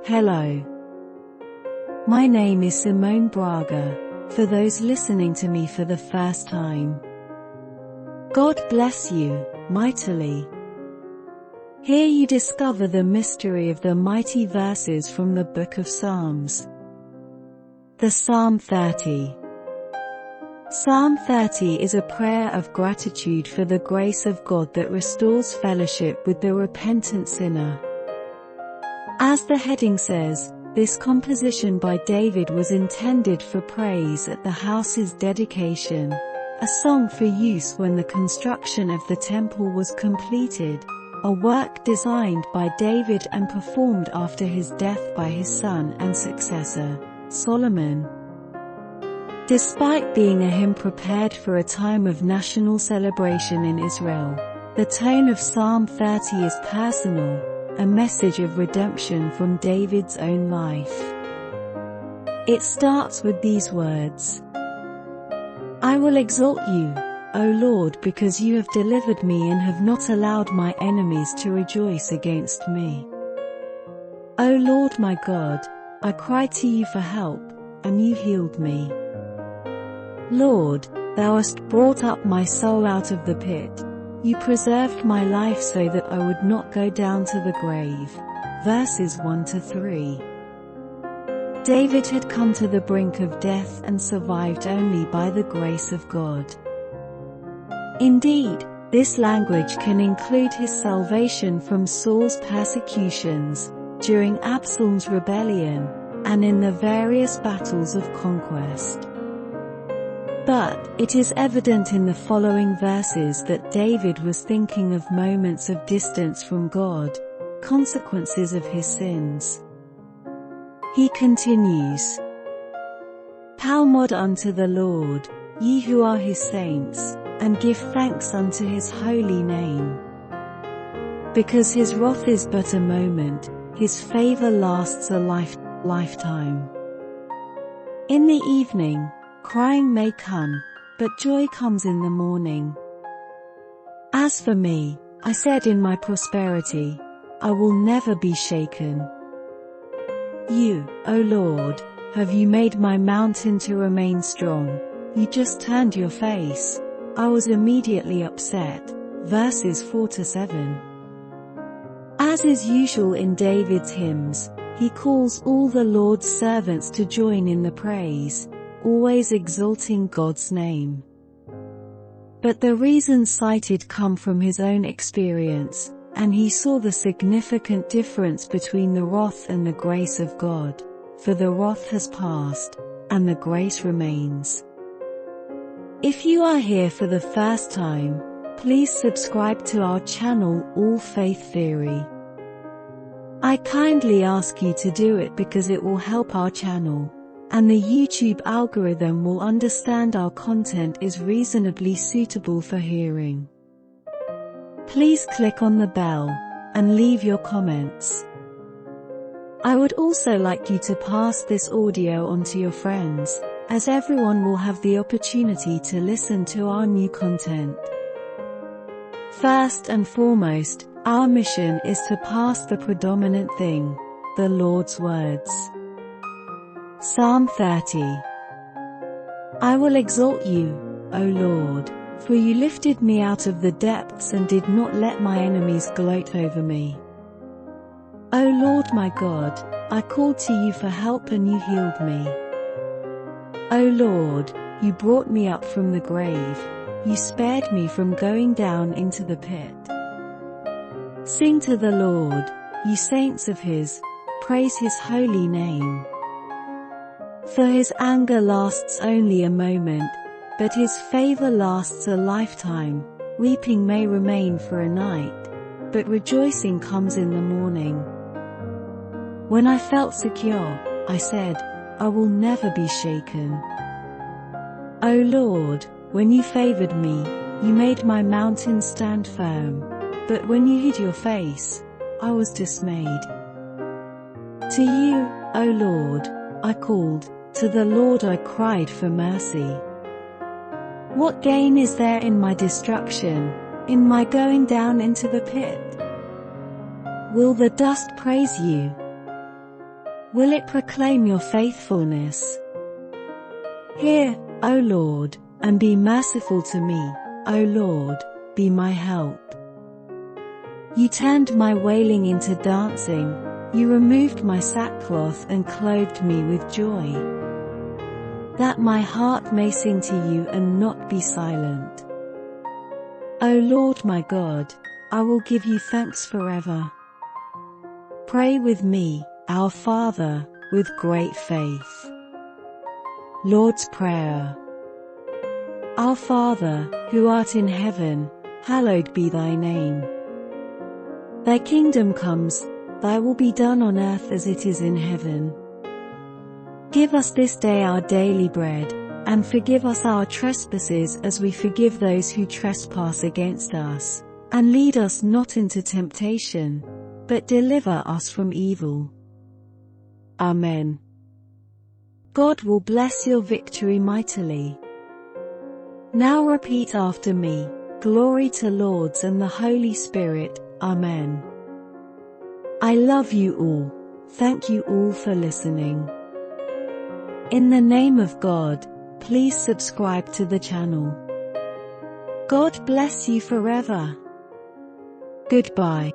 Hello. My name is Simone Braga, for those listening to me for the first time. God bless you, mightily. Here you discover the mystery of the mighty verses from the book of Psalms. The Psalm 30. Psalm 30 is a prayer of gratitude for the grace of God that restores fellowship with the repentant sinner. As the heading says, this composition by David was intended for praise at the house's dedication, a song for use when the construction of the temple was completed, a work designed by David and performed after his death by his son and successor, Solomon. Despite being a hymn prepared for a time of national celebration in Israel, the tone of Psalm 30 is personal, a message of redemption from David's own life. It starts with these words: I will exalt you, O Lord, because you have delivered me and have not allowed my enemies to rejoice against me. O Lord my God, I cried to you for help, and you healed me. Lord, thou hast brought up my soul out of the pit. You preserved my life so that I would not go down to the grave. Verses 1-3. David had come to the brink of death and survived only by the grace of God. Indeed, this language can include his salvation from Saul's persecutions, during Absalom's rebellion, and in the various battles of conquest. But it is evident in the following verses that David was thinking of moments of distance from God, consequences of his sins. He continues, Psalm unto the Lord, ye who are his saints, and give thanks unto his holy name. Because his wrath is but a moment, his favor lasts a lifetime. In the evening, crying may come, but joy comes in the morning. As for me, I said in my prosperity, I will never be shaken. You, O Lord, have you made my mountain to remain strong. You just turned your face. I was immediately upset. Verses 4-7. As is usual in David's hymns, he calls all the Lord's servants to join in the praise, always exalting God's name. But the reasons cited come from his own experience, and he saw the significant difference between the wrath and the grace of God, for the wrath has passed, and the grace remains. If you are here for the first time, please subscribe to our channel All Faith Theory. I kindly ask you to do it because it will help our channel, and the YouTube algorithm will understand our content is reasonably suitable for hearing. Please click on the bell, and leave your comments. I would also like you to pass this audio on to your friends, as everyone will have the opportunity to listen to our new content. First and foremost, our mission is to pass the predominant thing, the Lord's words. Psalm 30. I will exalt you, O Lord, for you lifted me out of the depths and did not let my enemies gloat over me. O Lord my God, I called to you for help and you healed me. O Lord, you brought me up from the grave, you spared me from going down into the pit. Sing to the Lord, you saints of his, praise his holy name. For his anger lasts only a moment, but his favor lasts a lifetime. Weeping may remain for a night, but rejoicing comes in the morning. When I felt secure, I said, I will never be shaken. O Lord, when you favored me, you made my mountain stand firm, but when you hid your face, I was dismayed. To you, O Lord, I called, to the Lord I cried for mercy. What gain is there in my destruction, in my going down into the pit? Will the dust praise you? Will it proclaim your faithfulness? Hear, O Lord, and be merciful to me, O Lord, be my help. You turned my wailing into dancing, you removed my sackcloth and clothed me with joy, that my heart may sing to you and not be silent. O Lord my God, I will give you thanks forever. Pray with me, Our Father, with great faith. Lord's Prayer. Our Father, who art in heaven, hallowed be thy name. Thy kingdom comes, thy will be done on earth as it is in heaven. Give us this day our daily bread, and forgive us our trespasses as we forgive those who trespass against us. And lead us not into temptation, but deliver us from evil. Amen. God will bless your victory mightily. Now repeat after me, glory to Lord's and the Holy Spirit, Amen. I love you all. Thank you all for listening. In the name of God, please subscribe to the channel. God bless you forever. Goodbye.